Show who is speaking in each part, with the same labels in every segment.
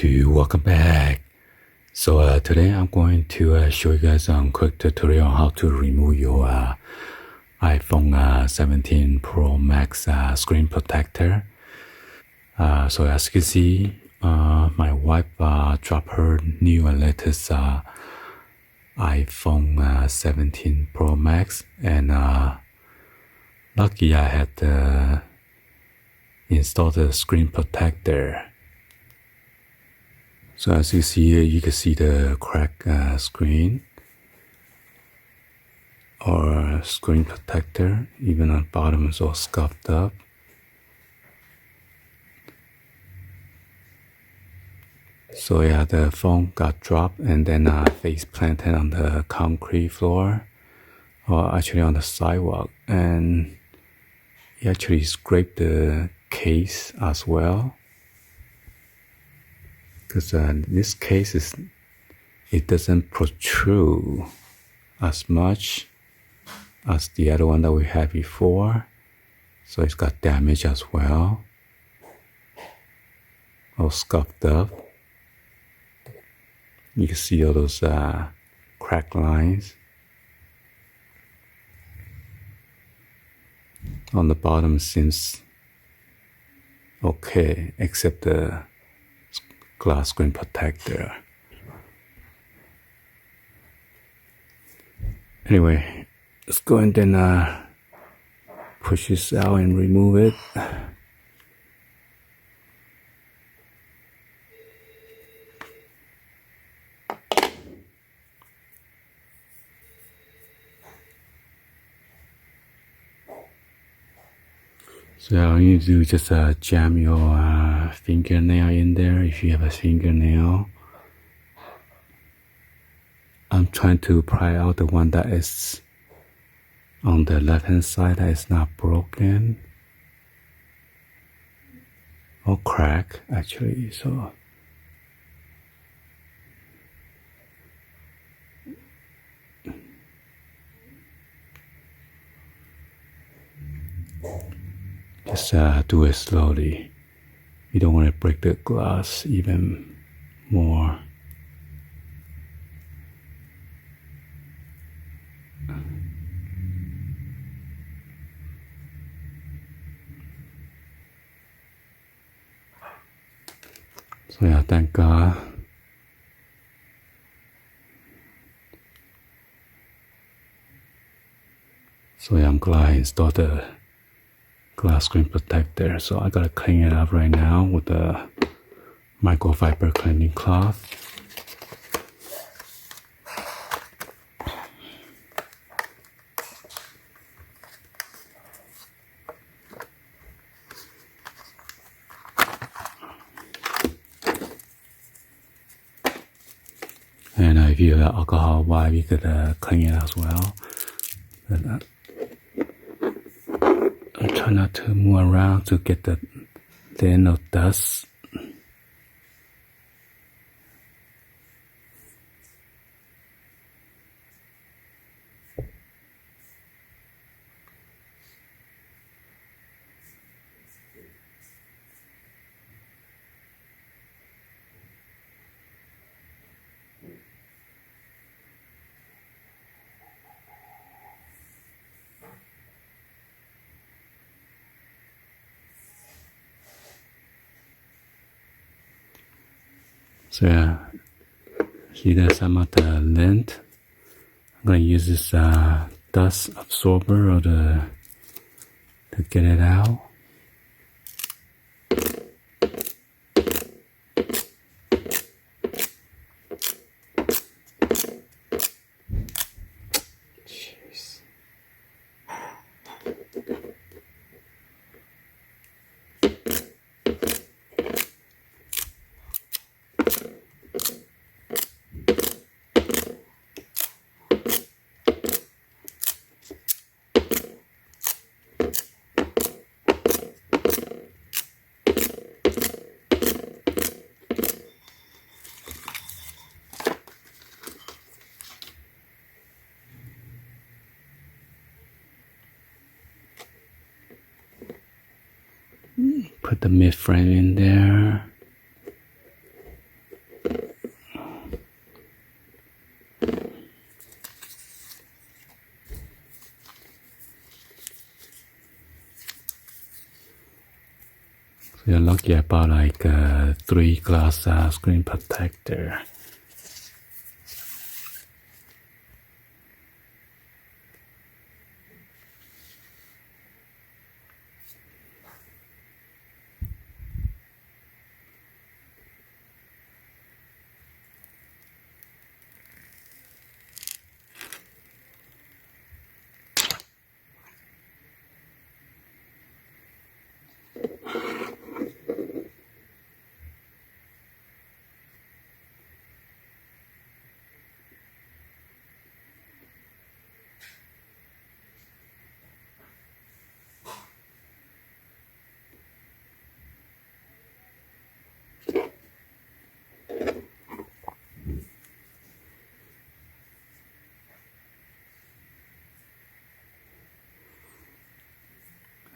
Speaker 1: welcome back. So today I'm going to show you guys a quick tutorial on how to remove your iPhone 17 Pro Max screen protector. So as you can see, my wife dropped her new and latest iPhone 17 Pro Max, and lucky I had installed the screen protector. So as you see here, you can see the cracked screen or screen protector. Even on the bottom is all scuffed up. So yeah, the phone got dropped and then face planted on the concrete floor, or actually on the sidewalk, and he actually scraped the case as well. Because this case it doesn't protrude as much as the other one that we had before, so it's got damage as well, all scuffed up. You can see all those crack lines. On the bottom seems okay, except the glass screen protector. Anyway, let's go and then push this out and remove it. So all you need to do is just jam your fingernail in there if you have a fingernail. I'm trying to pry out the one that is on the left hand side that is not broken or cracked actually. So just do it slowly. You don't want to break the glass even more. So yeah, thank God. So yeah, I'm glad I installed the glass screen protector. So I gotta clean it up right now with the microfiber cleaning cloth. And if you have alcohol wipe, you could clean it as well. But, I try not to move around to get the end of dust. So yeah, see there's some of the lint. I'm gonna use this dust absorber to get it out. Jeez. Put the mid frame in there. So you're lucky I bought like a 3 glass screen protector.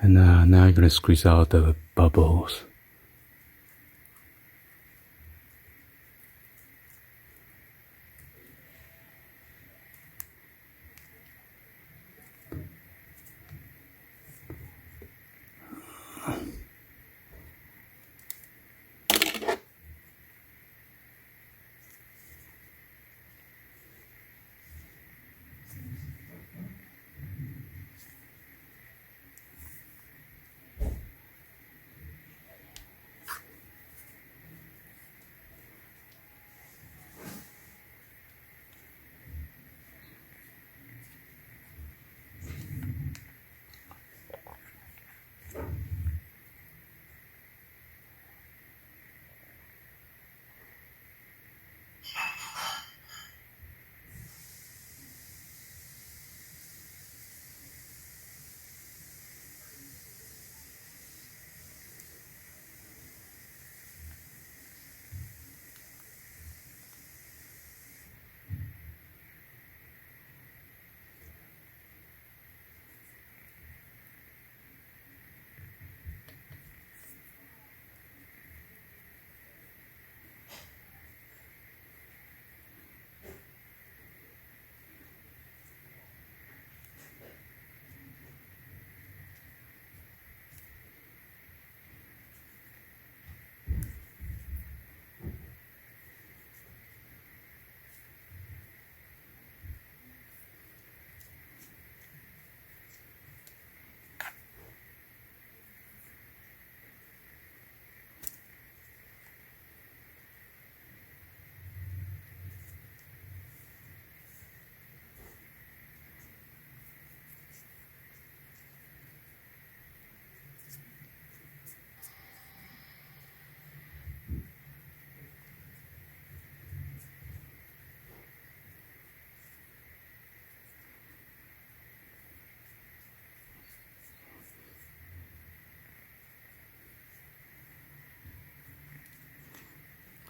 Speaker 1: And now you're going to squeeze out the bubbles.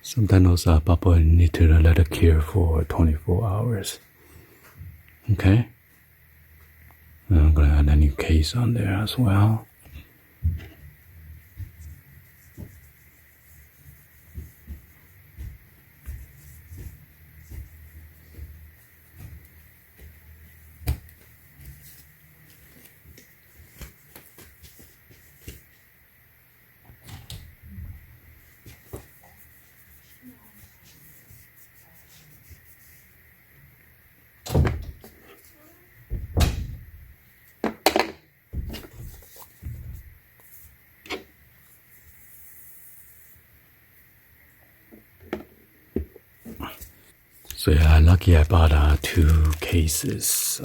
Speaker 1: Sometimes those bubbles need to let it cure for 24 hours. Okay? And I'm going to add a new case on there as well. So yeah, lucky I bought 2 cases.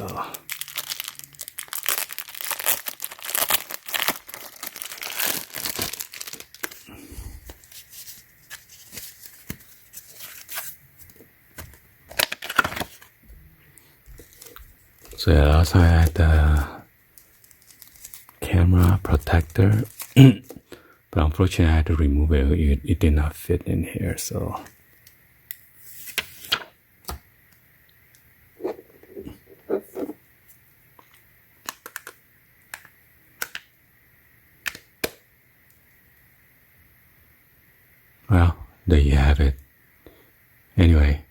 Speaker 1: So yeah, last time I had the camera protector, but unfortunately I had to remove it. It did not fit in here, so. Well, there you have it. Anyway,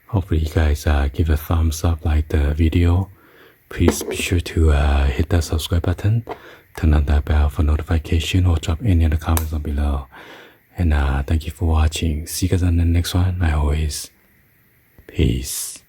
Speaker 1: hopefully you guys give a thumbs up, like the video. Please be sure to hit that subscribe button turn on that bell for notification or drop any other comments on below. And thank you for watching. See you guys on the next one. I always peace.